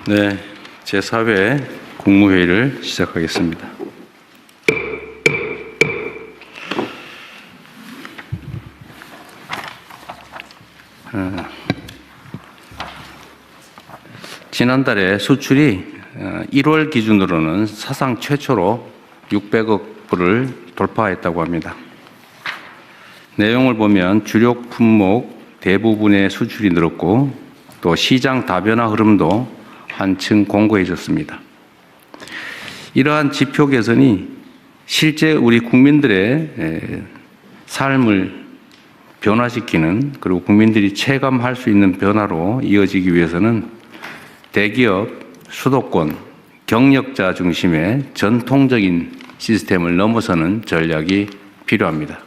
네, 제4회 국무회의를 시작하겠습니다. 지난달에 수출이 1월 기준으로는 사상 최초로 600억 불을 돌파했다고 합니다. 내용을 보면 주력 품목 대부분의 수출이 늘었고 또 시장 다변화 흐름도 한층 공고해졌습니다. 이러한 지표 개선이 실제 우리 국민들의 삶을 변화시키는, 그리고 국민들이 체감할 수 있는 변화로 이어지기 위해서는 대기업, 수도권, 경력자 중심의 전통적인 시스템을 넘어서는 전략이 필요합니다.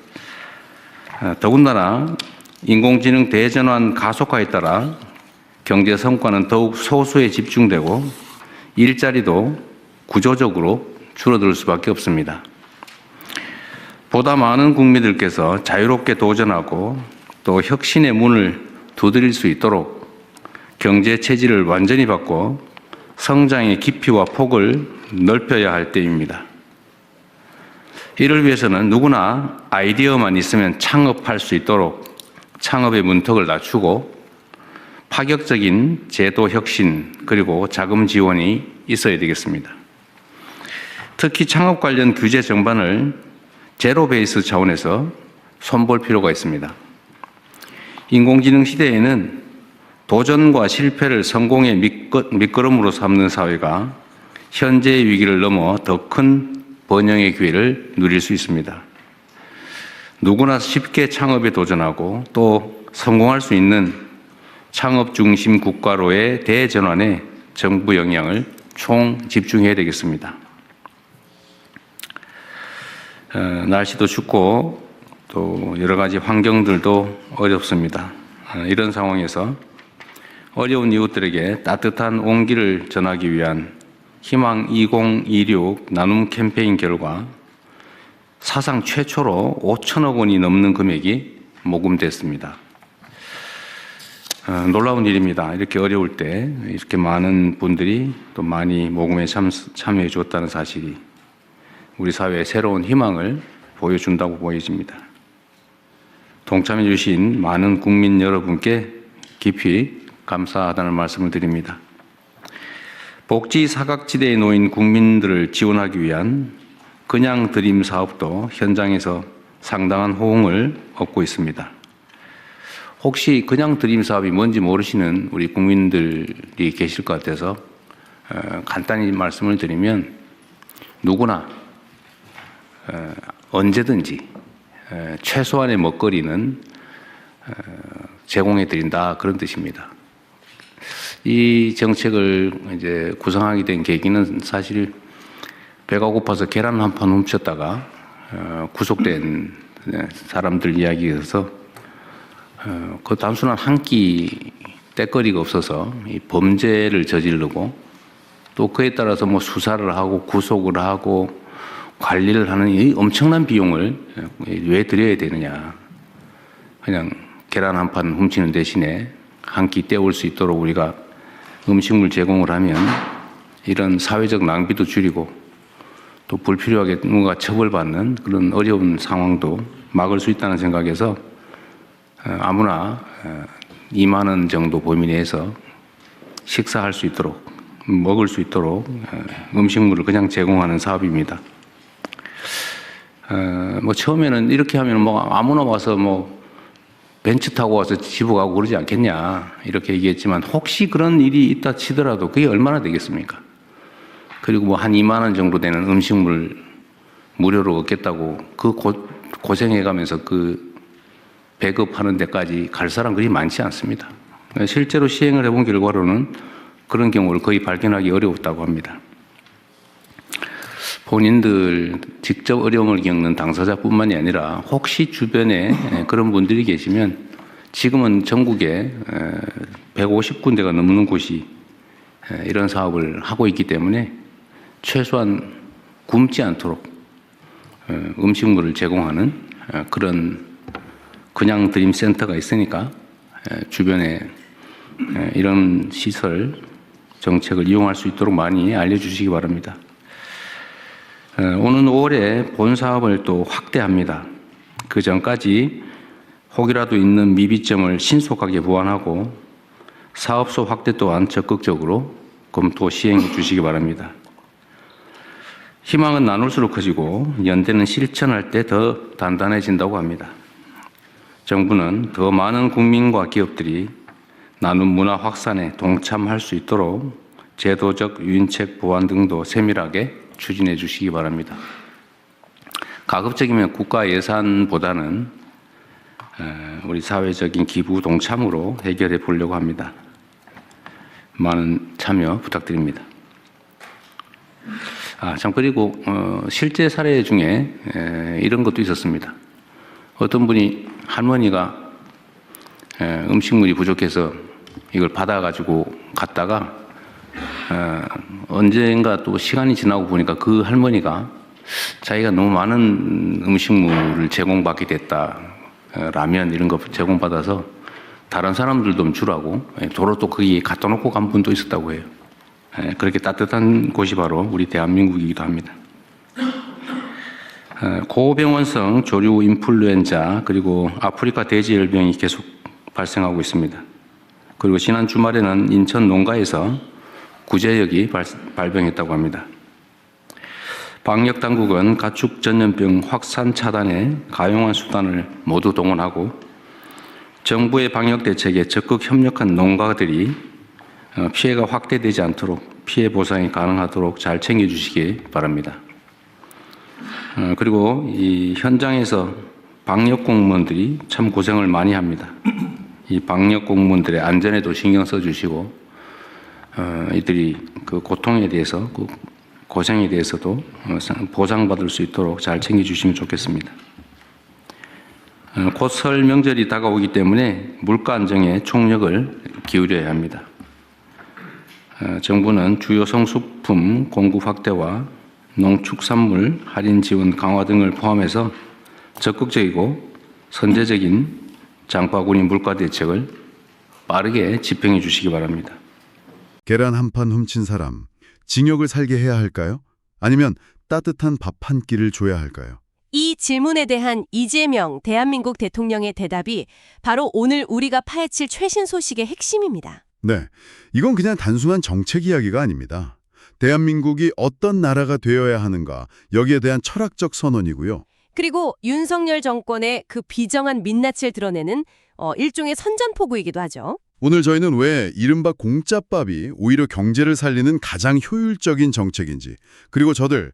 더군다나 인공지능 대전환 가속화에 따라 경제 성과는 더욱 소수에 집중되고 일자리도 구조적으로 줄어들 수밖에 없습니다. 보다 많은 국민들께서 자유롭게 도전하고 또 혁신의 문을 두드릴 수 있도록 경제 체질을 완전히 바꿔 성장의 깊이와 폭을 넓혀야 할 때입니다. 이를 위해서는 누구나 아이디어만 있으면 창업할 수 있도록 창업의 문턱을 낮추고 파격적인 제도 혁신 그리고 자금 지원이 있어야 되겠습니다. 특히 창업 관련 규제 정반을 제로 베이스 차원에서 손볼 필요가 있습니다. 인공지능 시대에는 도전과 실패를 성공의 밑거름으로 삼는 사회가 현재의 위기를 넘어 더 큰 번영의 기회를 누릴 수 있습니다. 누구나 쉽게 창업에 도전하고 또 성공할 수 있는 창업 중심 국가로의 대전환에 정부 역량을 총 집중해야 되겠습니다. 날씨도 춥고 또 여러 가지 환경들도 어렵습니다. 이런 상황에서 어려운 이웃들에게 따뜻한 온기를 전하기 위한 희망 2026 나눔 캠페인 결과 사상 최초로 5천억 원이 넘는 금액이 모금됐습니다. 놀라운 일입니다. 이렇게 어려울 때 이렇게 많은 분들이 또 많이 모금에 참여해 주었다는 사실이 우리 사회에 새로운 희망을 보여준다고 보여집니다. 동참해 주신 많은 국민 여러분께 깊이 감사하다는 말씀을 드립니다. 복지 사각지대에 놓인 국민들을 지원하기 위한 그냥 드림 사업도 현장에서 상당한 호응을 얻고 있습니다. 혹시 그냥 드림 사업이 뭔지 모르시는 우리 국민들이 계실 것 같아서 간단히 말씀을 드리면 누구나 언제든지 최소한의 먹거리는 제공해 드린다, 그런 뜻입니다. 이 정책을 이제 구상하게 된 계기는 사실 배가 고파서 계란 한 판 훔쳤다가 구속된 사람들 이야기여서 그 단순한 한 끼 때거리가 없어서 이 범죄를 저지르고 또 그에 따라서 뭐 수사를 하고 구속을 하고 관리를 하는 이 엄청난 비용을 왜 드려야 되느냐. 그냥 계란 한 판 훔치는 대신에 한 끼 때울 수 있도록 우리가 음식물 제공을 하면 이런 사회적 낭비도 줄이고 또 불필요하게 누군가 처벌받는 그런 어려운 상황도 막을 수 있다는 생각에서 아무나 2만 원 정도 범위 내에서 식사할 수 있도록, 먹을 수 있도록 음식물을 그냥 제공하는 사업입니다. 뭐 처음에는 이렇게 하면 뭐 아무나 와서 뭐 벤츠 타고 와서 집어 가고 그러지 않겠냐 이렇게 얘기했지만 혹시 그런 일이 있다 치더라도 그게 얼마나 되겠습니까? 그리고 뭐 한 2만 원 정도 되는 음식물 무료로 얻겠다고 그 고생해가면서 그 배급하는 데까지 갈 사람 그리 많지 않습니다. 실제로 시행을 해본 결과로는 그런 경우를 거의 발견하기 어려웠다고 합니다. 본인들 직접 어려움을 겪는 당사자뿐만이 아니라 혹시 주변에 그런 분들이 계시면 지금은 전국에 150군데가 넘는 곳이 이런 사업을 하고 있기 때문에 최소한 굶지 않도록 음식물을 제공하는 그런 그냥 드림 센터가 있으니까 주변에 이런 시설 정책을 이용할 수 있도록 많이 알려주시기 바랍니다. 오는 5월에 본 사업을 또 확대합니다. 그 전까지 혹이라도 있는 미비점을 신속하게 보완하고 사업소 확대 또한 적극적으로 검토 시행해 주시기 바랍니다. 희망은 나눌수록 커지고 연대는 실천할 때 더 단단해진다고 합니다. 정부는 더 많은 국민과 기업들이 나눔 문화 확산에 동참할 수 있도록 제도적 유인책 보완 등도 세밀하게 추진해 주시기 바랍니다. 가급적이면 국가 예산보다는 우리 사회적인 기부 동참으로 해결해 보려고 합니다. 많은 참여 부탁드립니다. 그리고 실제 사례 중에 이런 것도 있었습니다. 어떤 분이 할머니가 음식물이 부족해서 이걸 받아가지고 갔다가 언젠가 또 시간이 지나고 보니까 그 할머니가 자기가 너무 많은 음식물을 제공받게 됐다. 라면 이런 거 제공받아서 다른 사람들도 좀 주라고 도로 또 거기에 갖다 놓고 간 분도 있었다고 해요. 그렇게 따뜻한 곳이 바로 우리 대한민국이기도 합니다. 고병원성 조류 인플루엔자 그리고 아프리카 돼지열병이 계속 발생하고 있습니다. 그리고 지난 주말에는 인천 농가에서 구제역이 발병했다고 합니다. 방역 당국은 가축 전염병 확산 차단에 가용한 수단을 모두 동원하고 정부의 방역 대책에 적극 협력한 농가들이 피해가 확대되지 않도록 피해 보상이 가능하도록 잘 챙겨주시기 바랍니다. 그리고 이 현장에서 방역 공무원들이 참 고생을 많이 합니다. 이 방역 공무원들의 안전에도 신경 써주시고 이들이 그 고통에 대해서 그 고생에 대해서도 보상받을 수 있도록 잘 챙겨주시면 좋겠습니다. 곧 설 명절이 다가오기 때문에 물가 안정에 총력을 기울여야 합니다. 정부는 주요 성수품 공급 확대와 농축산물 할인 지원 강화 등을 포함해서 적극적이고 선제적인 장바구니 물가 대책을 빠르게 집행해 주시기 바랍니다. 계란 한 판 훔친 사람, 징역을 살게 해야 할까요? 아니면 따뜻한 밥 한 끼를 줘야 할까요? 이 질문에 대한 이재명 대한민국 대통령의 대답이 바로 오늘 우리가 파헤칠 최신 소식의 핵심입니다. 네, 이건 그냥 단순한 정책 이야기가 아닙니다. 대한민국이 어떤 나라가 되어야 하는가, 여기에 대한 철학적 선언이고요. 그리고 윤석열 정권의 그 비정한 민낯을 드러내는 일종의 선전포고이기도 하죠. 오늘 저희는 왜 이른바 공짜밥이 오히려 경제를 살리는 가장 효율적인 정책인지, 그리고 저들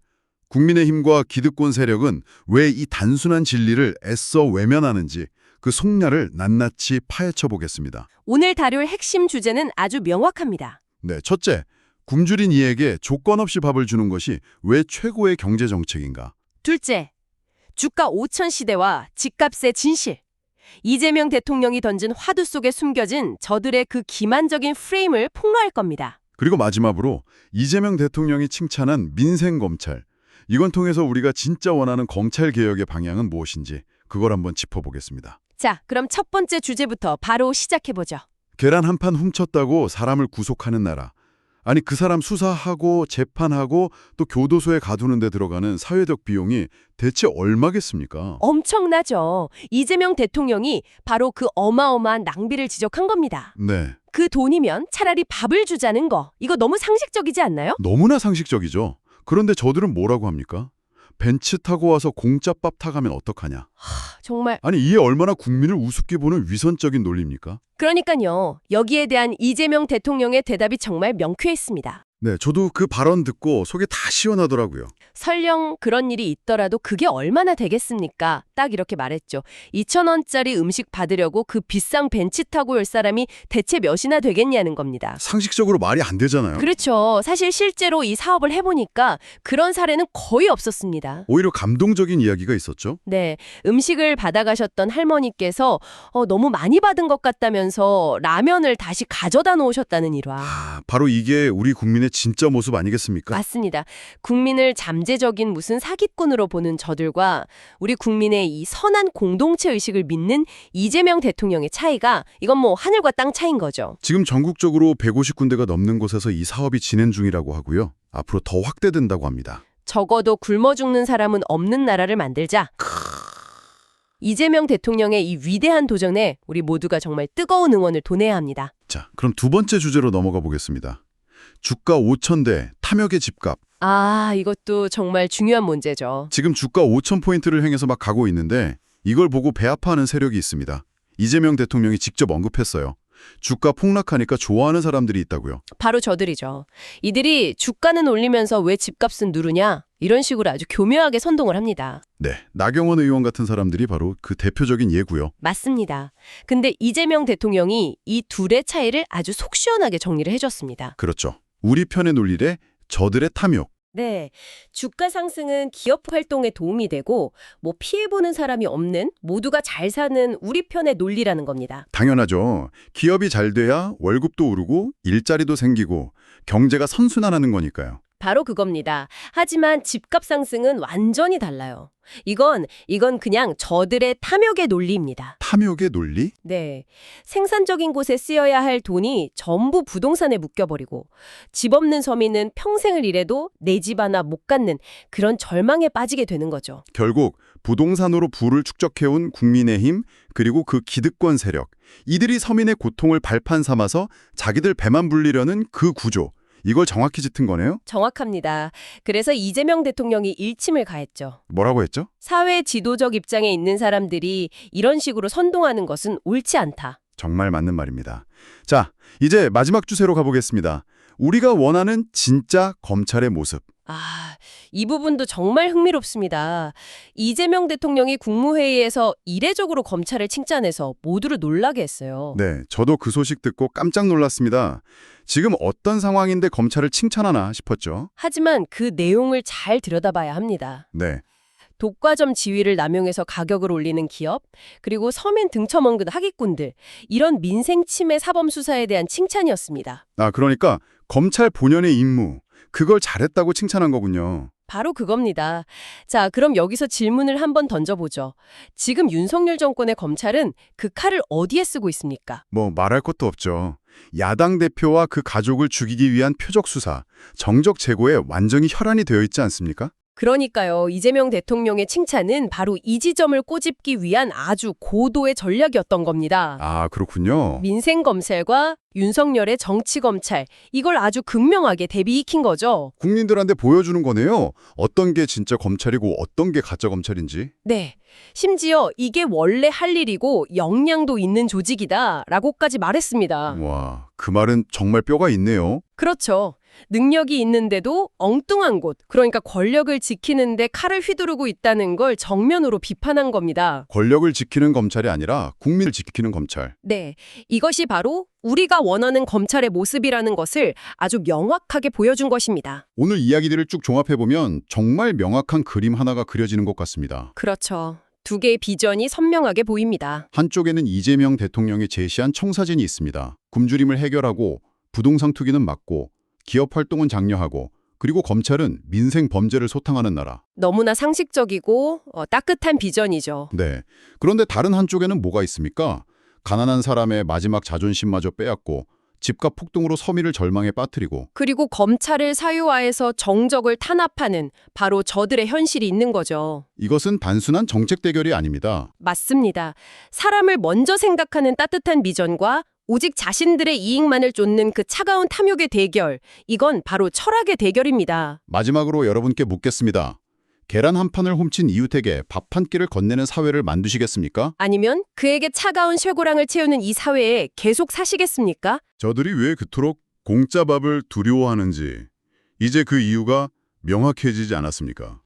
국민의힘과 기득권 세력은 왜 이 단순한 진리를 애써 외면하는지 그 속내를 낱낱이 파헤쳐 보겠습니다. 오늘 다룰 핵심 주제는 아주 명확합니다. 네, 첫째, 굶주린 이에게 조건 없이 밥을 주는 것이 왜 최고의 경제 정책인가? 둘째, 주가 5천 시대와 집값의 진실. 이재명 대통령이 던진 화두 속에 숨겨진 저들의 그 기만적인 프레임을 폭로할 겁니다. 그리고 마지막으로 이재명 대통령이 칭찬한 민생검찰. 이건 통해서 우리가 진짜 원하는 검찰개혁의 방향은 무엇인지 그걸 한번 짚어보겠습니다. 자, 그럼 첫 번째 주제부터 바로 시작해보죠. 계란 한 판 훔쳤다고 사람을 구속하는 나라. 아니 그 사람 수사하고 재판하고 또 교도소에 가두는 데 들어가는 사회적 비용이 대체 얼마겠습니까? 엄청나죠. 이재명 대통령이 바로 그 어마어마한 낭비를 지적한 겁니다. 네, 그 돈이면 차라리 밥을 주자는 거. 이거 너무 상식적이지 않나요? 너무나 상식적이죠. 그런데 저들은 뭐라고 합니까? 벤츠 타고 와서 공짜밥 타가면 어떡하냐? 정말. 아니 이게 얼마나 국민을 우습게 보는 위선적인 논리입니까? 그러니까요. 여기에 대한 이재명 대통령의 대답이 정말 명쾌했습니다. 네, 저도 그 발언 듣고 속이 다 시원하더라고요. 설령 그런 일이 있더라도 그게 얼마나 되겠습니까? 딱 이렇게 말했죠. 2,000원짜리 음식 받으려고 그 비싼 벤츠 타고 올 사람이 대체 몇이나 되겠냐는 겁니다. 상식적으로 말이 안 되잖아요. 그렇죠. 사실 실제로 이 사업을 해보니까 그런 사례는 거의 없었습니다. 오히려 감동적인 이야기가 있었죠. 네, 음식을 받아가셨던 할머니께서 너무 많이 받은 것 같다면서 라면을 다시 가져다 놓으셨다는 일화. 바로 이게 우리 국민의 진짜 모습 아니겠습니까? 맞습니다. 국민을 잠재적인 무슨 사기꾼으로 보는 저들과 우리 국민의 이 선한 공동체 의식을 믿는 이재명 대통령의 차이가 이건 뭐 하늘과 땅 차이인 거죠. 지금 전국적으로 150군데가 넘는 곳에서 이 사업이 진행 중이라고 하고요. 앞으로 더 확대된다고 합니다. 적어도 굶어 죽는 사람은 없는 나라를 만들자. 이재명 대통령의 이 위대한 도전에 우리 모두가 정말 뜨거운 응원을 보내야 합니다. 자, 그럼 두 번째 주제로 넘어가 보겠습니다. 주가 5,000대 탐욕의 집값. 아, 이것도 정말 중요한 문제죠. 지금 주가 5,000포인트를 향해서 막 가고 있는데 이걸 보고 배 아파하는 세력이 있습니다. 이재명 대통령이 직접 언급했어요. 주가 폭락하니까 좋아하는 사람들이 있다고요. 바로 저들이죠. 이들이 주가는 올리면서 왜 집값은 누르냐? 이런 식으로 아주 교묘하게 선동을 합니다. 네, 나경원 의원 같은 사람들이 바로 그 대표적인 예고요. 맞습니다. 근데 이재명 대통령이 이 둘의 차이를 아주 속 시원하게 정리를 해줬습니다. 그렇죠. 우리 편의 논리래 저들의 탐욕. 네, 주가 상승은 기업 활동에 도움이 되고 뭐 피해보는 사람이 없는 모두가 잘 사는 우리 편의 논리라는 겁니다. 당연하죠. 기업이 잘 돼야 월급도 오르고 일자리도 생기고 경제가 선순환하는 거니까요. 바로 그겁니다. 하지만 집값 상승은 완전히 달라요. 이건 그냥 저들의 탐욕의 논리입니다. 탐욕의 논리? 네. 생산적인 곳에 쓰여야 할 돈이 전부 부동산에 묶여버리고 집 없는 서민은 평생을 일해도 내 집 하나 못 갖는 그런 절망에 빠지게 되는 거죠. 결국 부동산으로 부를 축적해온 국민의힘 그리고 그 기득권 세력. 이들이 서민의 고통을 발판 삼아서 자기들 배만 불리려는 그 구조. 이걸 정확히 짙은 거네요? 정확합니다. 그래서 이재명 대통령이 일침을 가했죠. 뭐라고 했죠? 사회 지도적 입장에 있는 사람들이 이런 식으로 선동하는 것은 옳지 않다. 정말 맞는 말입니다. 자, 이제 마지막 주제로 가보겠습니다. 우리가 원하는 진짜 검찰의 모습. 아, 이 부분도 정말 흥미롭습니다. 이재명 대통령이 국무회의에서 이례적으로 검찰을 칭찬해서 모두를 놀라게 했어요. 네, 저도 그 소식 듣고 깜짝 놀랐습니다. 지금 어떤 상황인데 검찰을 칭찬하나 싶었죠. 하지만 그 내용을 잘 들여다봐야 합니다. 네, 독과점 지위를 남용해서 가격을 올리는 기업, 그리고 서민 등쳐먹는 하기꾼들, 이런 민생 침해 사범 수사에 대한 칭찬이었습니다. 그러니까 검찰 본연의 임무, 그걸 잘했다고 칭찬한 거군요. 바로 그겁니다. 자, 그럼 여기서 질문을 한번 던져보죠. 지금 윤석열 정권의 검찰은 그 칼을 어디에 쓰고 있습니까? 뭐 말할 것도 없죠. 야당 대표와 그 가족을 죽이기 위한 표적 수사, 정적 제고에 완전히 혈안이 되어 있지 않습니까? 그러니까요. 이재명 대통령의 칭찬은 바로 이 지점을 꼬집기 위한 아주 고도의 전략이었던 겁니다. 아, 그렇군요. 민생검찰과 윤석열의 정치검찰, 이걸 아주 극명하게 대비익힌 거죠. 국민들한테 보여주는 거네요. 어떤 게 진짜 검찰이고 어떤 게 가짜 검찰인지. 네. 심지어 이게 원래 할 일이고 역량도 있는 조직이다 라고까지 말했습니다. 와, 그 말은 정말 뼈가 있네요. 그렇죠. 능력이 있는데도 엉뚱한 곳, 그러니까 권력을 지키는데 칼을 휘두르고 있다는 걸 정면으로 비판한 겁니다. 권력을 지키는 검찰이 아니라 국민을 지키는 검찰. 네, 이것이 바로 우리가 원하는 검찰의 모습이라는 것을 아주 명확하게 보여준 것입니다. 오늘 이야기들을 쭉 종합해보면 정말 명확한 그림 하나가 그려지는 것 같습니다. 그렇죠. 두 개의 비전이 선명하게 보입니다. 한쪽에는 이재명 대통령이 제시한 청사진이 있습니다. 굶주림을 해결하고 부동산 투기는 막고 기업 활동은 장려하고 그리고 검찰은 민생 범죄를 소탕하는 나라. 너무나 상식적이고 따뜻한 비전이죠. 네. 그런데 다른 한쪽에는 뭐가 있습니까? 가난한 사람의 마지막 자존심마저 빼앗고 집값 폭등으로 서민을 절망에 빠뜨리고 그리고 검찰을 사유화해서 정적을 탄압하는 바로 저들의 현실이 있는 거죠. 이것은 단순한 정책 대결이 아닙니다. 맞습니다. 사람을 먼저 생각하는 따뜻한 비전과 오직 자신들의 이익만을 쫓는 그 차가운 탐욕의 대결, 이건 바로 철학의 대결입니다. 마지막으로 여러분께 묻겠습니다. 계란 한 판을 훔친 이웃에게 밥 한 끼를 건네는 사회를 만드시겠습니까? 아니면 그에게 차가운 쇠고랑을 채우는 이 사회에 계속 사시겠습니까? 저들이 왜 그토록 공짜 밥을 두려워하는지 이제 그 이유가 명확해지지 않았습니까?